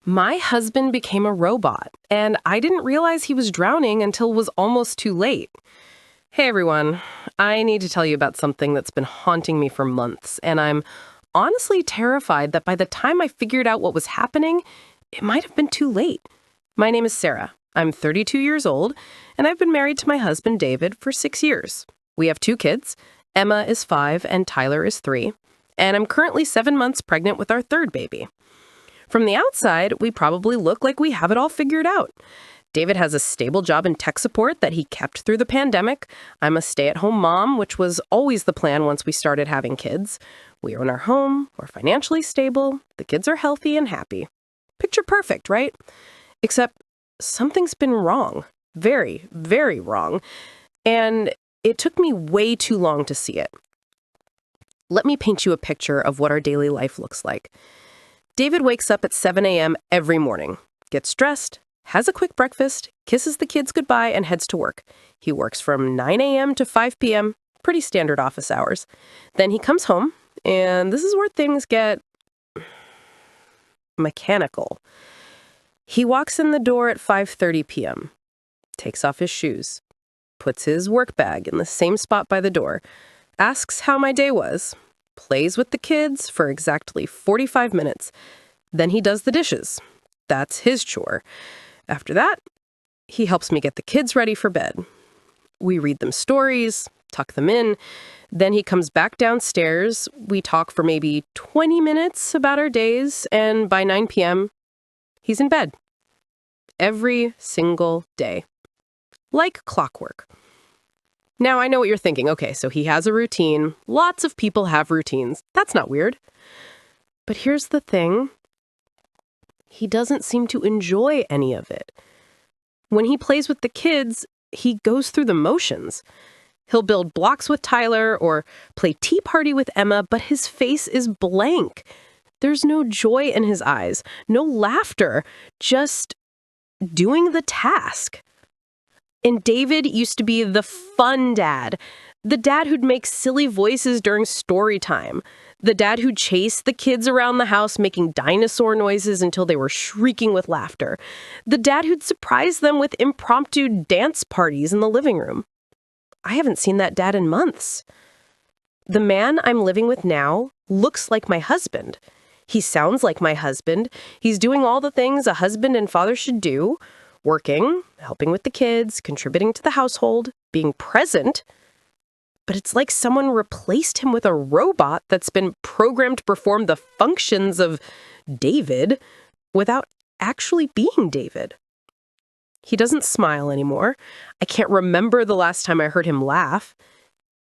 My husband became a robot, and I didn't realize he was drowning until it was almost too late. Hey everyone, I need to tell you about something that's been haunting me for months, and I'm honestly terrified that by the time I figured out what was happening, it might have been too late. My name is Sarah. I'm 32 years old, and I've been married to my husband David for 6 years. We have 2 kids. Emma is 5 and Tyler is 3, and I'm currently 7 months pregnant with our 3rd baby. From the outside, we probably look like we have it all figured out. David has a stable job in tech support that he kept through the pandemic. I'm a stay-at-home mom, which was always the plan once we started having kids. We own our home, we're financially stable, the kids are healthy and happy. Picture perfect, right? Except something's been wrong. Very, very wrong. And it took me way too long to see it. Let me paint you a picture of what our daily life looks like. David wakes up at 7 a.m. every morning, gets dressed, has a quick breakfast, kisses the kids goodbye, and heads to work. He works from 9 a.m. to 5 p.m., pretty standard office hours. Then he comes home, and this is where things get mechanical. He walks in the door at 5:30 p.m., takes off his shoes, puts his work bag in the same spot by the door, asks how my day was, plays with the kids for exactly 45 minutes. Then he does the dishes. That's his chore. After that, he helps me get the kids ready for bed. We read them stories, tuck them in. Then he comes back downstairs. We talk for maybe 20 minutes about our days, and by 9 p.m., he's in bed. Every single day. Like clockwork. Now, I know what you're thinking. Okay, so he has a routine. Lots of people have routines. That's not weird. But here's the thing. He doesn't seem to enjoy any of it. When he plays with the kids, he goes through the motions. He'll build blocks with Tyler or play tea party with Emma, but his face is blank. There's no joy in his eyes, no laughter, just doing the task. And David used to be the fun dad, the dad who'd make silly voices during story time, the dad who'd chase the kids around the house making dinosaur noises until they were shrieking with laughter, the dad who'd surprise them with impromptu dance parties in the living room. I haven't seen that dad in months. The man I'm living with now looks like my husband. He sounds like my husband. He's doing all the things a husband and father should do. Working, helping with the kids, contributing to the household, being present. But it's like someone replaced him with a robot that's been programmed to perform the functions of David without actually being David. He doesn't smile anymore. I can't remember the last time I heard him laugh.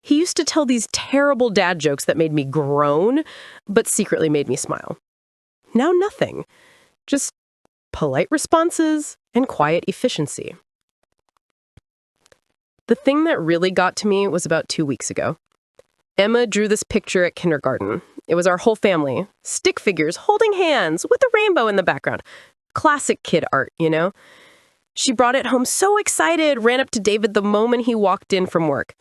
He used to tell these terrible dad jokes that made me groan, but secretly made me smile. Now nothing. Just polite responses and quiet efficiency. The thing that really got to me was about 2 weeks ago. Emma drew this picture at kindergarten. It was our whole family. Stick figures holding hands with a rainbow in the background. Classic kid art, you know? She brought it home so excited, ran up to David the moment he walked in from work.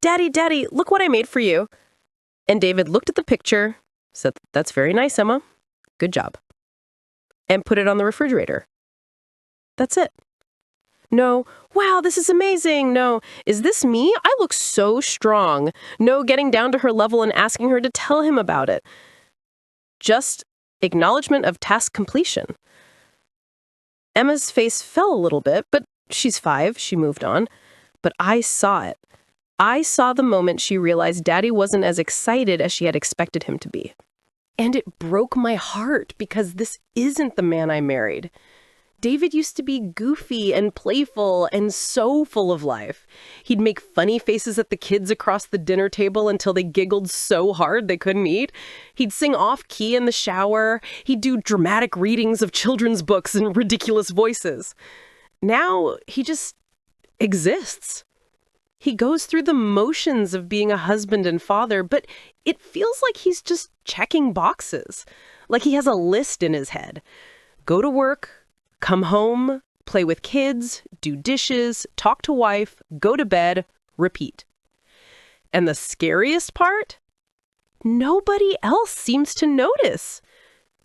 "Daddy, Daddy, look what I made for you." And David looked at the picture, said, "That's very nice, Emma. Good job." And put it on the refrigerator. That's it. No, "Wow, this is amazing." No, "Is this me? I look so strong." No, getting down to her level and asking her to tell him about it. Just acknowledgement of task completion. Emma's face fell a little bit, but she's 5, she moved on. But I saw it. I saw the moment she realized Daddy wasn't as excited as she had expected him to be. And it broke my heart because this isn't the man I married. David used to be goofy and playful and so full of life. He'd make funny faces at the kids across the dinner table until they giggled so hard they couldn't eat. He'd sing off-key in the shower. He'd do dramatic readings of children's books in ridiculous voices. Now, he just exists. He goes through the motions of being a husband and father, but it feels like he's just checking boxes. Like he has a list in his head. Go to work, come home, play with kids, do dishes, talk to wife, go to bed, repeat. And the scariest part? Nobody else seems to notice.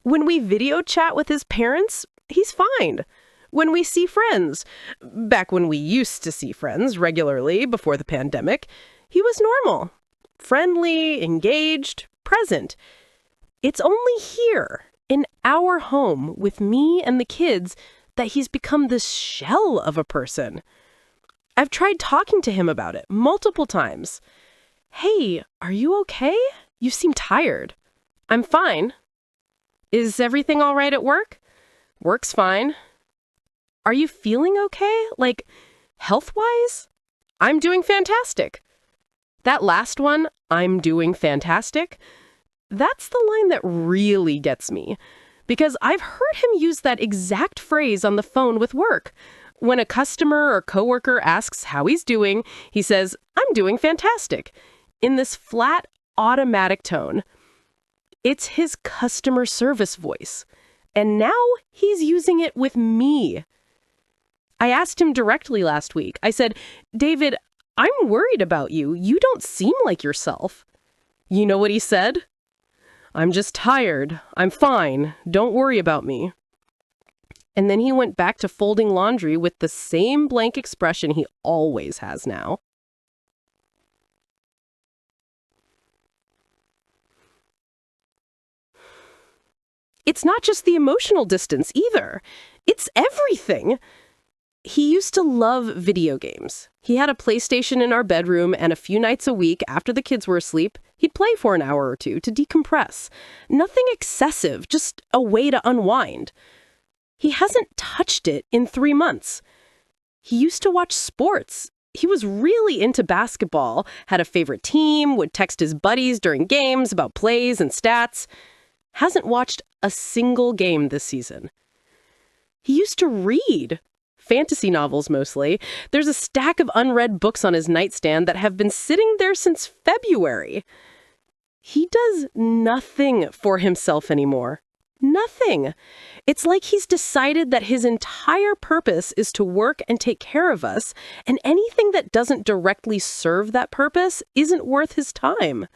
When we video chat with his parents, he's fine. When we see friends, back when we used to see friends regularly before the pandemic, he was normal, friendly, engaged, present. It's only here, in our home with me and the kids, that he's become this shell of a person. I've tried talking to him about it multiple times. Hey, are you okay? You seem tired. I'm fine. Is everything all right at work? Work's fine. Are you feeling okay? Like, health-wise? I'm doing fantastic. That last one, I'm doing fantastic, that's the line that really gets me. Because I've heard him use that exact phrase on the phone with work. When a customer or coworker asks how he's doing, he says, I'm doing fantastic, in this flat, automatic tone. It's his customer service voice. And now he's using it with me. I asked him directly last week. I said, David, I'm worried about you. You don't seem like yourself. You know what he said? I'm just tired. I'm fine. Don't worry about me. And then he went back to folding laundry with the same blank expression he always has now. It's not just the emotional distance either. It's everything. He used to love video games. He had a PlayStation in our bedroom, and a few nights a week after the kids were asleep, he'd play for an hour or two to decompress. Nothing excessive, just a way to unwind. He hasn't touched it in 3 months. He used to watch sports. He was really into basketball, had a favorite team, would text his buddies during games about plays and stats. Hasn't watched a single game this season. He used to read. Fantasy novels mostly. There's a stack of unread books on his nightstand that have been sitting there since February. He does nothing for himself anymore. Nothing. It's like he's decided that his entire purpose is to work and take care of us, and anything that doesn't directly serve that purpose isn't worth his time.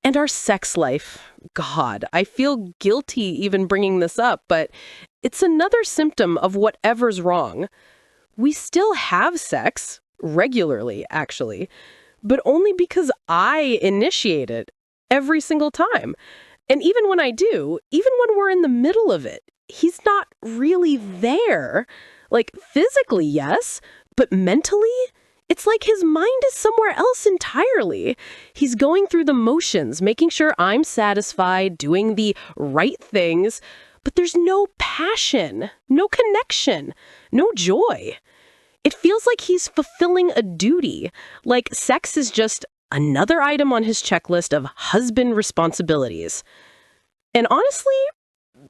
And our sex life. God, I feel guilty even bringing this up, but it's another symptom of whatever's wrong. We still have sex, regularly, actually, but only because I initiate it every single time. And even when I do, even when we're in the middle of it, he's not really there. Like, physically, yes, but mentally, it's like his mind is somewhere else entirely. He's going through the motions, making sure I'm satisfied, doing the right things, but there's no passion, no connection, no joy. It feels like he's fulfilling a duty, like sex is just another item on his checklist of husband responsibilities. And honestly,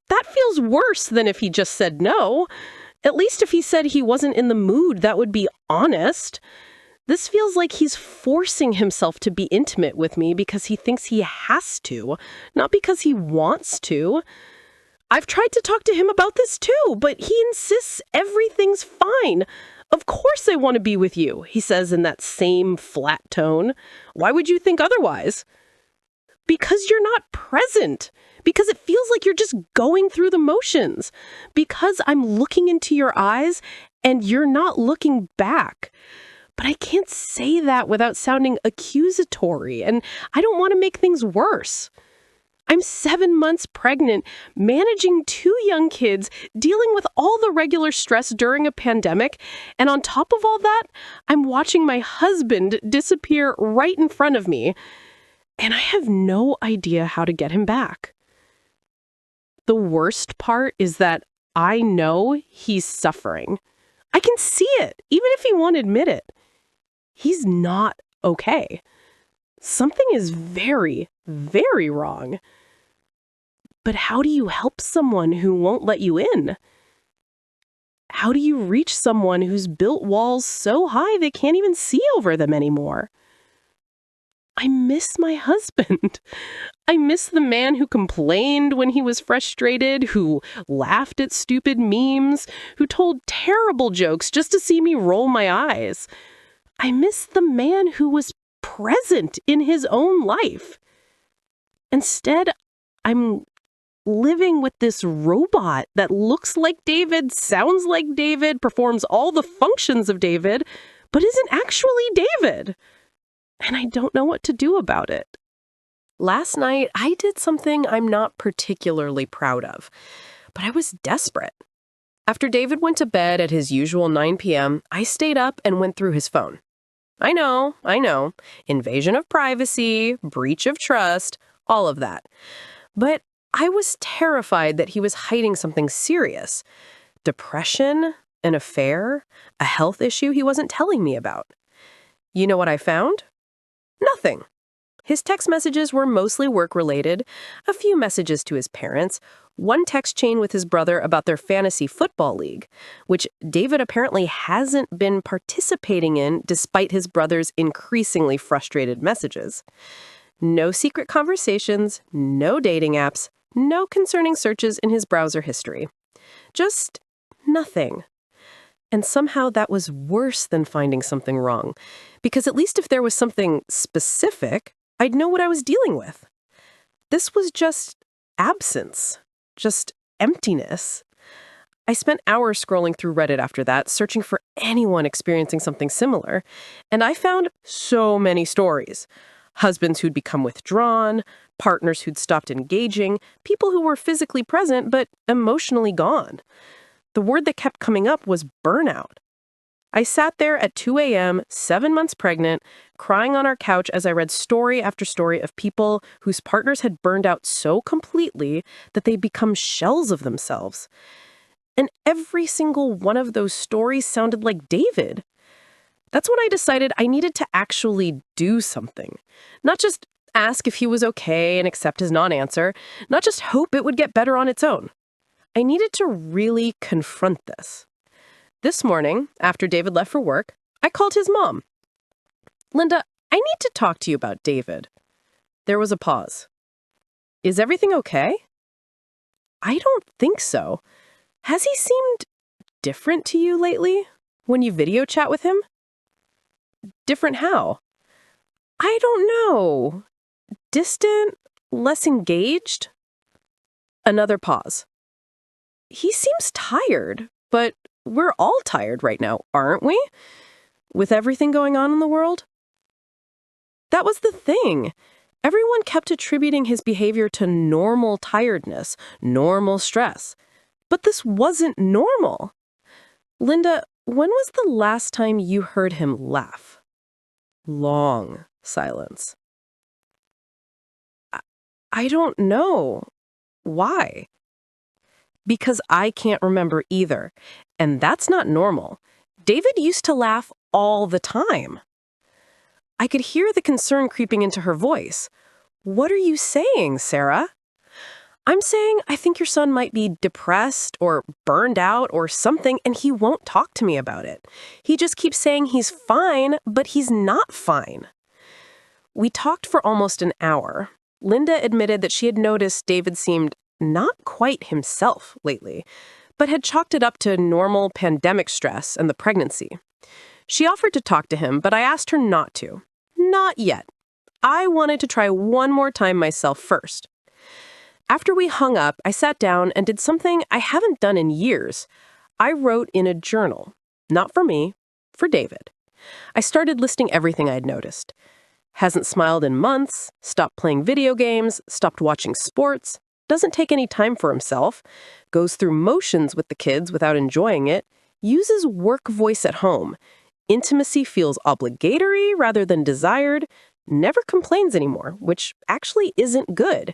that feels worse than if he just said no. At least if he said he wasn't in the mood, that would be honest. This feels like he's forcing himself to be intimate with me because he thinks he has to, not because he wants to. I've tried to talk to him about this too, but he insists everything's fine. Of course I want to be with you, he says in that same flat tone. Why would you think otherwise? Because you're not present. Because it feels like you're just going through the motions. Because I'm looking into your eyes and you're not looking back. But I can't say that without sounding accusatory, and I don't want to make things worse. I'm 7 months pregnant, managing 2 young kids, dealing with all the regular stress during a pandemic, and on top of all that, I'm watching my husband disappear right in front of me, and I have no idea how to get him back. The worst part is that I know he's suffering. I can see it, even if he won't admit it. He's not okay. Something is very, very wrong. But how do you help someone who won't let you in? How do you reach someone who's built walls so high they can't even see over them anymore? I miss my husband. I miss the man who complained when he was frustrated, who laughed at stupid memes, who told terrible jokes just to see me roll my eyes. I miss the man who was present in his own life. Instead, I'm living with this robot that looks like David, sounds like David, performs all the functions of David, but isn't actually David. And I don't know what to do about it. Last night, I did something I'm not particularly proud of, but I was desperate. After David went to bed at his usual 9 p.m., I stayed up and went through his phone. I know. Invasion of privacy, breach of trust, all of that. But I was terrified that he was hiding something serious. Depression, an affair, a health issue he wasn't telling me about. You know what I found? Nothing. His text messages were mostly work-related, a few messages to his parents, one text chain with his brother about their fantasy football league, which David apparently hasn't been participating in despite his brother's increasingly frustrated messages. No secret conversations, no dating apps, no concerning searches in his browser history. Just nothing. And somehow that was worse than finding something wrong, because at least if there was something specific, I'd know what I was dealing with. This was just absence, just emptiness. I spent hours scrolling through Reddit after that, searching for anyone experiencing something similar, and I found so many stories. Husbands who'd become withdrawn, partners who'd stopped engaging, people who were physically present but emotionally gone. The word that kept coming up was burnout. I sat there at 2 a.m., 7 months pregnant, crying on our couch as I read story after story of people whose partners had burned out so completely that they'd become shells of themselves. And every single one of those stories sounded like David. That's when I decided I needed to actually do something. Not just ask if he was okay and accept his non-answer, not just hope it would get better on its own. I needed to really confront this. This morning, after David left for work, I called his mom. "Linda, I need to talk to you about David." There was a pause. "Is everything okay?" "I don't think so. Has he seemed different to you lately, when you video chat with him?" "Different how?" "I don't know. Distant? Less engaged?" Another pause. "He seems tired, but we're all tired right now, aren't we? With everything going on in the world?" That was the thing. Everyone kept attributing his behavior to normal tiredness, normal stress. But this wasn't normal. "Linda, when was the last time you heard him laugh?" Long silence. I don't know. Why?" "Because I can't remember either. And that's not normal. David used to laugh all the time." I could hear the concern creeping into her voice. "What are you saying, Sarah?" "I'm saying I think your son might be depressed or burned out or something, and he won't talk to me about it. He just keeps saying he's fine, but he's not fine." We talked for almost an hour. Linda admitted that she had noticed David seemed not quite himself lately, but had chalked it up to normal pandemic stress and the pregnancy. She offered to talk to him, but I asked her not to. Not yet. I wanted to try one more time myself first. After we hung up, I sat down and did something I haven't done in years. I wrote in a journal. Not for me, for David. I started listing everything I'd noticed. Hasn't smiled in months, stopped playing video games, stopped watching sports, doesn't take any time for himself, goes through motions with the kids without enjoying it, uses work voice at home, intimacy feels obligatory rather than desired, never complains anymore, which actually isn't good.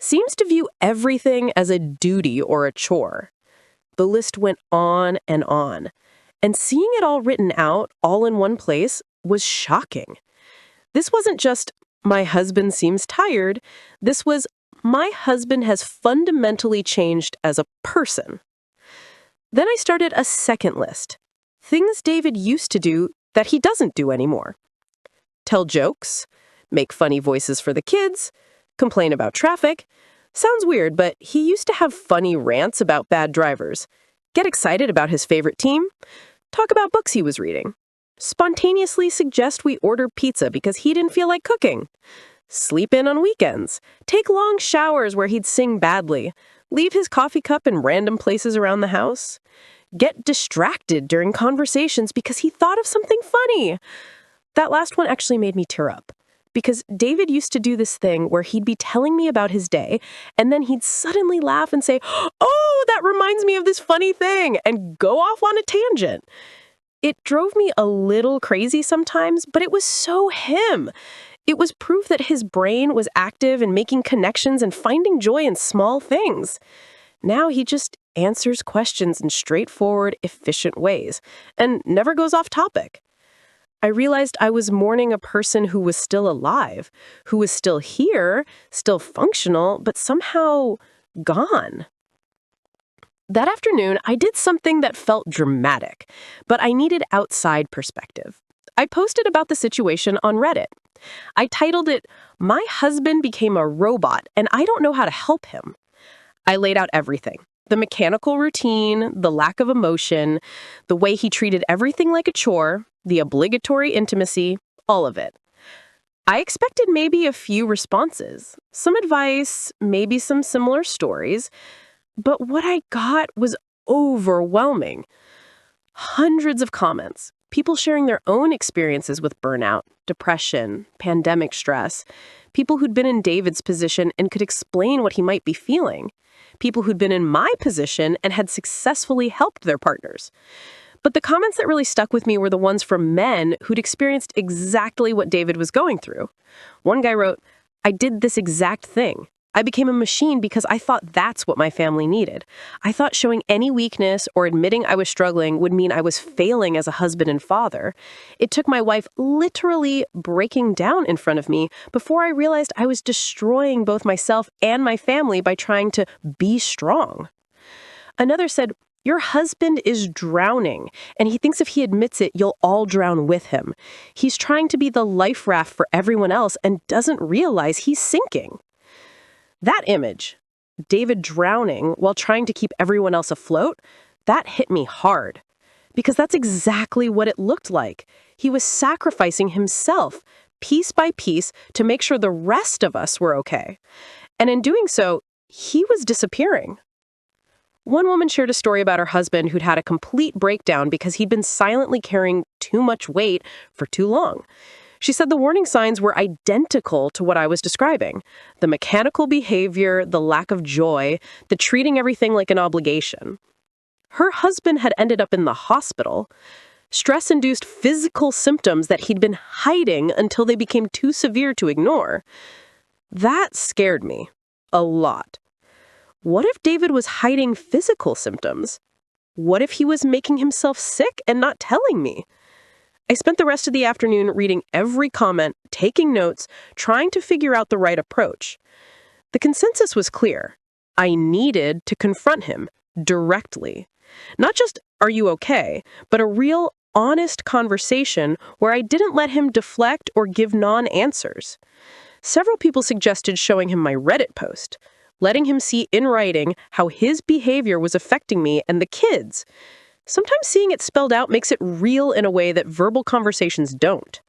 Seems to view everything as a duty or a chore. The list went on, and seeing it all written out, all in one place, was shocking. This wasn't just, "My husband seems tired." This was, "My husband has fundamentally changed as a person." Then I started a second list. Things David used to do that he doesn't do anymore. Tell jokes, make funny voices for the kids, complain about traffic. Sounds weird, but he used to have funny rants about bad drivers, get excited about his favorite team, talk about books he was reading, spontaneously suggest we order pizza because he didn't feel like cooking, sleep in on weekends, take long showers where he'd sing badly, leave his coffee cup in random places around the house, get distracted during conversations because he thought of something funny. That last one actually made me tear up. Because David used to do this thing where he'd be telling me about his day, and then he'd suddenly laugh and say, "Oh, that reminds me of this funny thing," and go off on a tangent. It drove me a little crazy sometimes, but it was so him. It was proof that his brain was active and making connections and finding joy in small things. Now he just answers questions in straightforward, efficient ways, and never goes off topic. I realized I was mourning a person who was still alive, who was still here, still functional, but somehow gone. That afternoon, I did something that felt dramatic, but I needed outside perspective. I posted about the situation on Reddit. I titled it, "My Husband Became a Robot and I Don't Know How to Help Him." I laid out everything. The mechanical routine, the lack of emotion, the way he treated everything like a chore, the obligatory intimacy, all of it. I expected maybe a few responses, some advice, maybe some similar stories, but what I got was overwhelming. Hundreds of comments, people sharing their own experiences with burnout, depression, pandemic stress, people who'd been in David's position and could explain what he might be feeling, people who'd been in my position and had successfully helped their partners. But the comments that really stuck with me were the ones from men who'd experienced exactly what David was going through. One guy wrote, "I did this exact thing. I became a machine because I thought that's what my family needed. I thought showing any weakness or admitting I was struggling would mean I was failing as a husband and father. It took my wife literally breaking down in front of me before I realized I was destroying both myself and my family by trying to be strong." Another said, "Your husband is drowning, and he thinks if he admits it, you'll all drown with him. He's trying to be the life raft for everyone else and doesn't realize he's sinking." That image, David drowning while trying to keep everyone else afloat, that hit me hard. Because that's exactly what it looked like. He was sacrificing himself, piece by piece, to make sure the rest of us were okay. And in doing so, he was disappearing. One woman shared a story about her husband who'd had a complete breakdown because he'd been silently carrying too much weight for too long. She said the warning signs were identical to what I was describing. The mechanical behavior, the lack of joy, the treating everything like an obligation. Her husband had ended up in the hospital. Stress-induced physical symptoms that he'd been hiding until they became too severe to ignore. That scared me a lot. What if David was hiding physical symptoms? What if he was making himself sick and not telling me? I spent the rest of the afternoon reading every comment, taking notes, trying to figure out the right approach. The consensus was clear. I needed to confront him directly. Not just, "Are you okay?" but a real, honest conversation where I didn't let him deflect or give non-answers. Several people suggested showing him my Reddit post, letting him see in writing how his behavior was affecting me and the kids. Sometimes seeing it spelled out makes it real in a way that verbal conversations don't.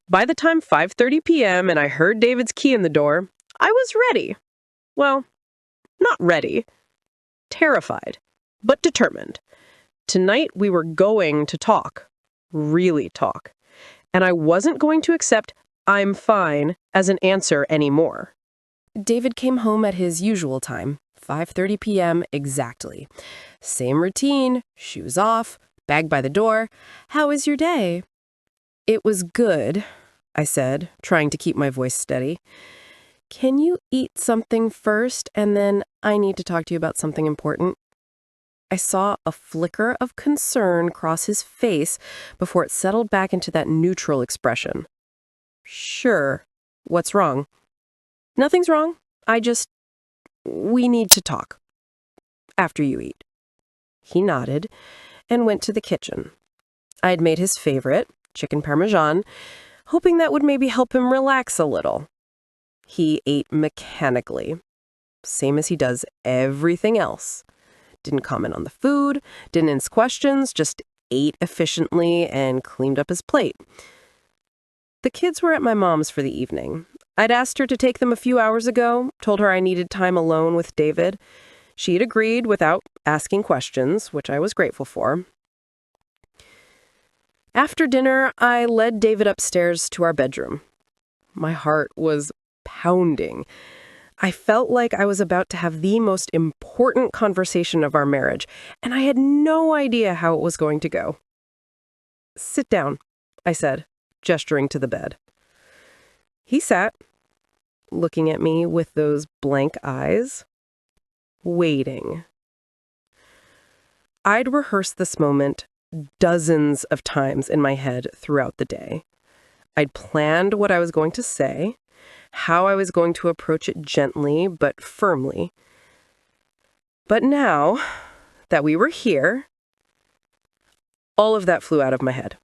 By the time 5:30 p.m. and I heard David's key in the door, I was ready. Well, not ready. Terrified, but determined. Tonight we were going to talk. Really talk. And I wasn't going to accept "I'm fine" as an answer anymore. David came home at his usual time, 5:30 p.m. exactly. Same routine, shoes off, bag by the door. "How was your day?" "It was good," I said, trying to keep my voice steady. "Can you eat something first, and then I need to talk to you about something important?" I saw a flicker of concern cross his face before it settled back into that neutral expression. "Sure. What's wrong?" "Nothing's wrong. We need to talk. After you eat." He nodded and went to the kitchen. I had made his favorite, chicken parmesan, hoping that would maybe help him relax a little. He ate mechanically, same as he does everything else. Didn't comment on the food, didn't ask questions, just ate efficiently and cleaned up his plate. The kids were at my mom's for the evening. I'd asked her to take them a few hours ago, told her I needed time alone with David. She'd agreed without asking questions, which I was grateful for. After dinner, I led David upstairs to our bedroom. My heart was pounding. I felt like I was about to have the most important conversation of our marriage, and I had no idea how it was going to go. "Sit down," I said, gesturing to the bed. He sat, looking at me with those blank eyes, waiting. I'd rehearsed this moment dozens of times in my head throughout the day. I'd planned what I was going to say, how I was going to approach it gently but firmly. But now that we were here, all of that flew out of my head.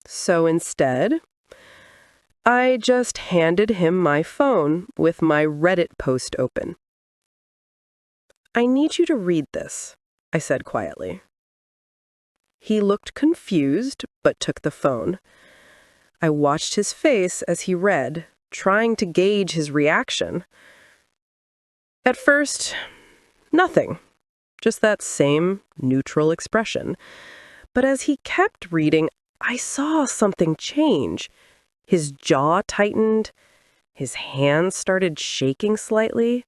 So instead, I just handed him my phone with my Reddit post open. "I need you to read this," I said quietly. He looked confused, but took the phone. I watched his face as he read, trying to gauge his reaction. At first, nothing. Just that same neutral expression. But as he kept reading, I saw something change. His jaw tightened. His hands started shaking slightly.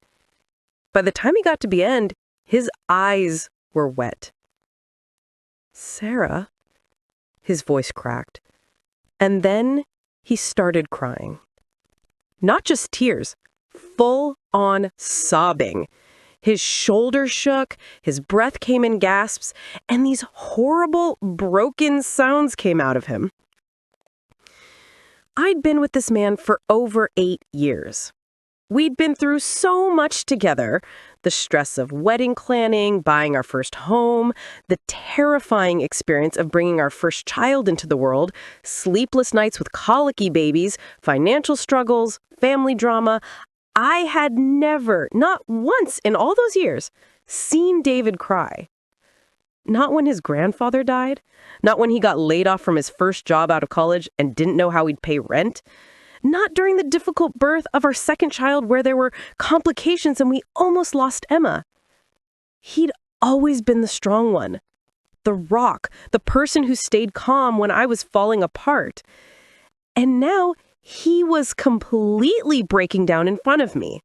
By the time he got to the end, his eyes were wet. "Sarah," his voice cracked. And then he started crying. Not just tears, full-on sobbing. His shoulders shook, his breath came in gasps, and these horrible, broken sounds came out of him. I'd been with this man for over 8 years. We'd been through so much together. The stress of wedding planning, buying our first home, the terrifying experience of bringing our first child into the world, sleepless nights with colicky babies, financial struggles, family drama. I had never, not once in all those years, seen David cry. Not when his grandfather died, not when he got laid off from his first job out of college and didn't know how he'd pay rent. Not during the difficult birth of our second child where there were complications and we almost lost Emma. He'd always been the strong one, the rock, the person who stayed calm when I was falling apart. And now he was completely breaking down in front of me.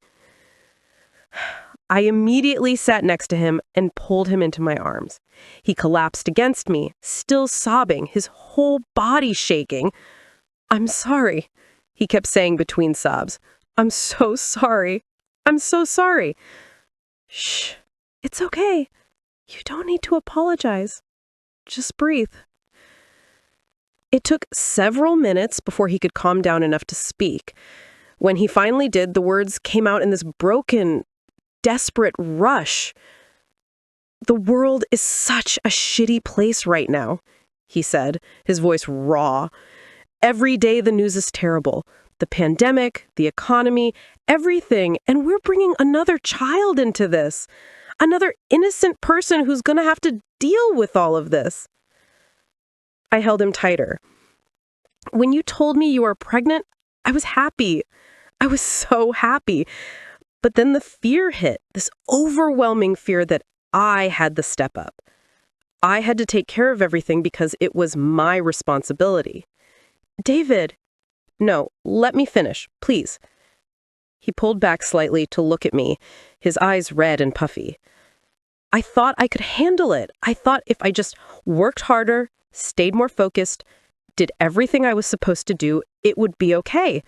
I immediately sat next to him and pulled him into my arms. He collapsed against me, still sobbing, his whole body shaking. "I'm sorry," he kept saying between sobs. "I'm so sorry. I'm so sorry." "Shh, it's okay. You don't need to apologize. Just breathe." It took several minutes before he could calm down enough to speak. When he finally did, the words came out in this broken, desperate rush. "The world is such a shitty place right now," he said, his voice raw. "Every day the news is terrible. The pandemic, the economy, everything. And we're bringing another child into this. Another innocent person who's going to have to deal with all of this." I held him tighter. "When you told me you were pregnant, I was happy. I was so happy. But then the fear hit, this overwhelming fear that I had to step up. I had to take care of everything because it was my responsibility. David, no, let me finish, please." He pulled back slightly to look at me, his eyes red and puffy. "I thought I could handle it. I thought if I just worked harder, stayed more focused, did everything I was supposed to do, it would be okay.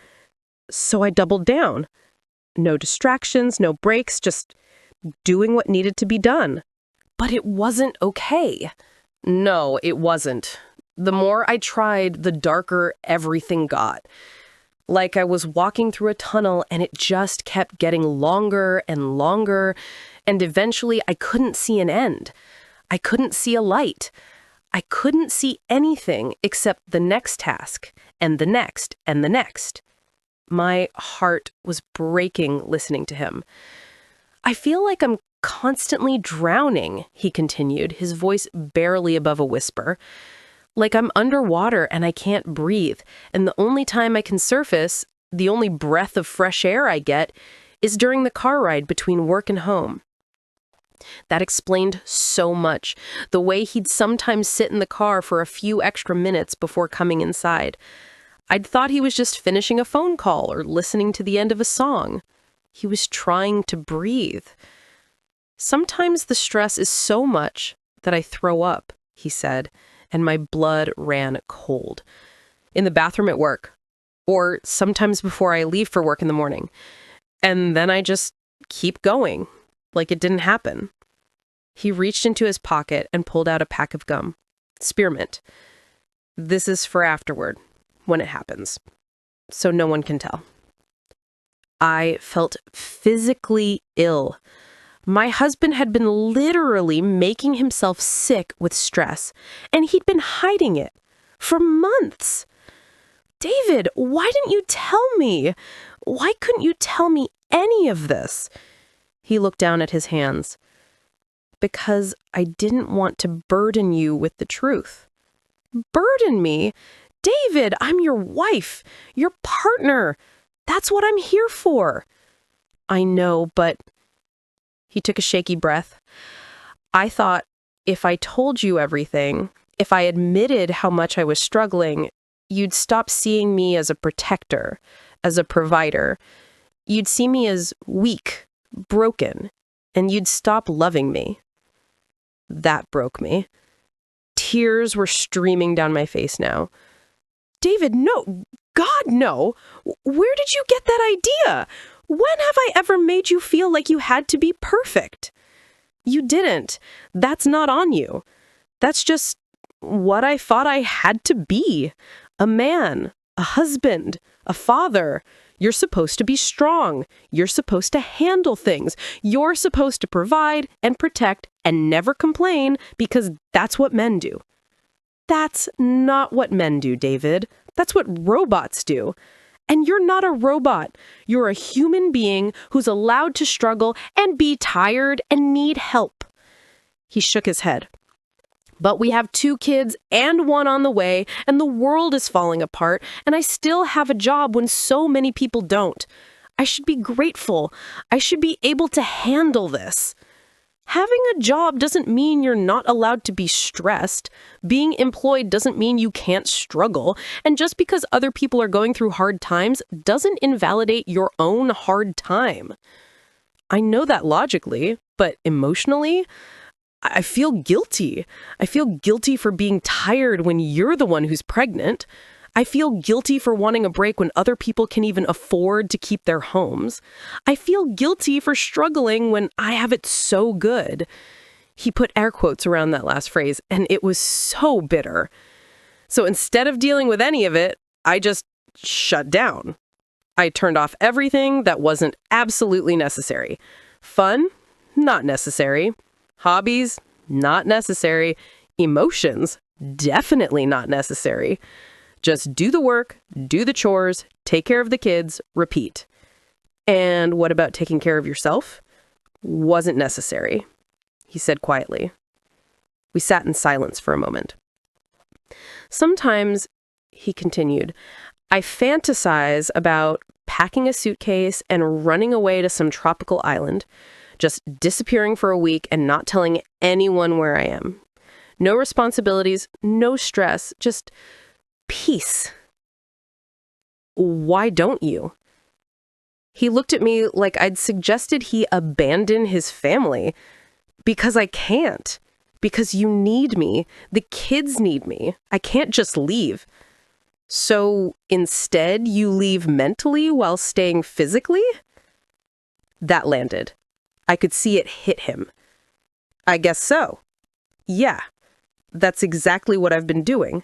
So I doubled down. No distractions, no breaks, just doing what needed to be done. But it wasn't okay. No, it wasn't. The more I tried, the darker everything got. Like I was walking through a tunnel and it just kept getting longer and longer, and eventually I couldn't see an end. I couldn't see a light. I couldn't see anything except the next task, and the next, and the next. My heart was breaking listening to him. "I feel like I'm constantly drowning," he continued, his voice barely above a whisper. "Like I'm underwater and I can't breathe, and the only time I can surface The only breath of fresh air I get is during the car ride between work and home. That explained so much. The way he'd sometimes sit in the car for a few extra minutes before coming inside. I'd thought he was just finishing a phone call or listening to the end of a song. He was trying to breathe. Sometimes the stress is so much that I throw up, he said, and my blood ran cold. In the bathroom at work, or sometimes before I leave for work in the morning. And then I just keep going, like it didn't happen. He reached into his pocket and pulled out a pack of gum. Spearmint. This is for afterward, when it happens, so no one can tell. I felt physically ill. My husband had been literally making himself sick with stress, and he'd been hiding it for months. David, why didn't you tell me? Why couldn't you tell me any of this? He looked down at his hands. Because I didn't want to burden you with the truth. Burden me? David, I'm your wife, your partner. That's what I'm here for. I know, but... He took a shaky breath. I thought if I told you everything, if I admitted how much I was struggling, you'd stop seeing me as a protector, as a provider. You'd see me as weak, broken, and you'd stop loving me. That broke me. Tears were streaming down my face now. David, no! God, no! Where did you get that idea? When have I ever made you feel like you had to be perfect? You didn't. That's not on you. That's just what I thought I had to be. A man, a husband, a father. You're supposed to be strong. You're supposed to handle things. You're supposed to provide and protect and never complain because that's what men do. That's not what men do, David. That's what robots do. And you're not a robot. You're a human being who's allowed to struggle and be tired and need help. He shook his head. But we have 2 kids and 1 on the way, and the world is falling apart, and I still have a job when so many people don't. I should be grateful. I should be able to handle this. Having a job doesn't mean you're not allowed to be stressed. Being employed doesn't mean you can't struggle. And just because other people are going through hard times doesn't invalidate your own hard time. I know that logically, but emotionally, I feel guilty. I feel guilty for being tired when you're the one who's pregnant. I feel guilty for wanting a break when other people can even afford to keep their homes. I feel guilty for struggling when I have it so good. He put air quotes around that last phrase, and it was so bitter. So instead of dealing with any of it, I just shut down. I turned off everything that wasn't absolutely necessary. Fun? Not necessary. Hobbies? Not necessary. Emotions? Definitely not necessary. Just do the work, do the chores, take care of the kids, repeat. And what about taking care of yourself? Wasn't necessary, he said quietly. We sat in silence for a moment. Sometimes, he continued, I fantasize about packing a suitcase and running away to some tropical island, just disappearing for a week and not telling anyone where I am. No responsibilities, no stress, just peace. Why don't you? He looked at me like I'd suggested he abandon his family. Because I can't. Because you need me. The kids need me. I can't just leave. So instead, you leave mentally while staying physically? That landed. I could see it hit him. I guess so. Yeah. That's exactly what I've been doing.